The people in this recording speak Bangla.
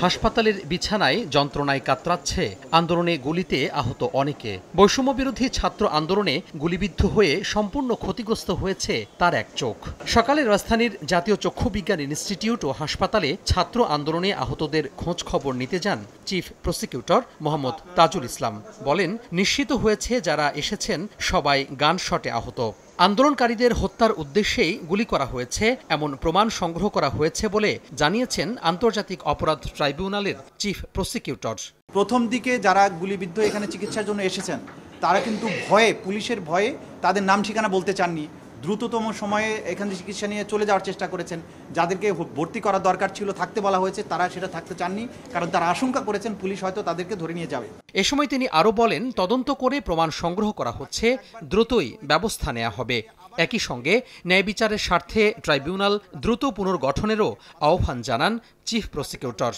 হাসপাতালের বিছানায় যন্ত্রণায় কাতরাচ্ছে আন্দোলনে গুলিতে আহত অনেকে। বৈষম্যবিরোধী ছাত্র আন্দোলনে গুলিবিদ্ধ হয়ে সম্পূর্ণ ক্ষতিগ্রস্ত হয়েছে তার এক চোখ। সকালে রাজধানীর জাতীয় চক্ষু বিজ্ঞান ইনস্টিটিউট ও হাসপাতালে ছাত্র আন্দোলনে আহতদের খোঁজ খবর নিতে যান চিফ প্রসিকিউটর মোহাম্মদ তাজুল ইসলাম। বলেন, নিশ্চিত হয়েছে যারা এসেছেন সবাই গানশটে আহত। আন্দোলনকারীদের হত্যার উদ্দেশ্যেই গুলি করা হয়েছে এমন প্রমাণ সংগ্রহ করা হয়েছে বলে জানিয়েছেন আন্তর্জাতিক অপরাধ ট্রাইব্যুনালের চিফ প্রসিকিউটর। প্রথম দিকে যারা গুলিবিদ্ধ এখানে চিকিৎসার জন্য এসেছেন তারা কিন্তু পুলিশের ভয়ে তাদের নাম ঠিকানা বলতে চাননি। দ্রুততম সময়ে এখানে চিকিৎসা নিয়ে চলে যাওয়ার চেষ্টা করেছেন। যাদেরকে ভর্তি করা দরকার ছিল, থাকতে বলা হয়েছে, তারা সেটা থাকতে চাননি, কারণ তারা আশঙ্কা করেছেন পুলিশ হয়তো তাদেরকে ধরে নিয়ে যাবে। এ সময় তিনি আরও বলেন, তদন্ত করে প্রমাণ সংগ্রহ করা হচ্ছে, দ্রুতই ব্যবস্থা নেওয়া হবে। একই সঙ্গে ন্যায় বিচারের স্বার্থে ট্রাইব্যুনাল দ্রুত পুনর্গঠনেরও আহ্বান জানান চিফ প্রসিকিউটর।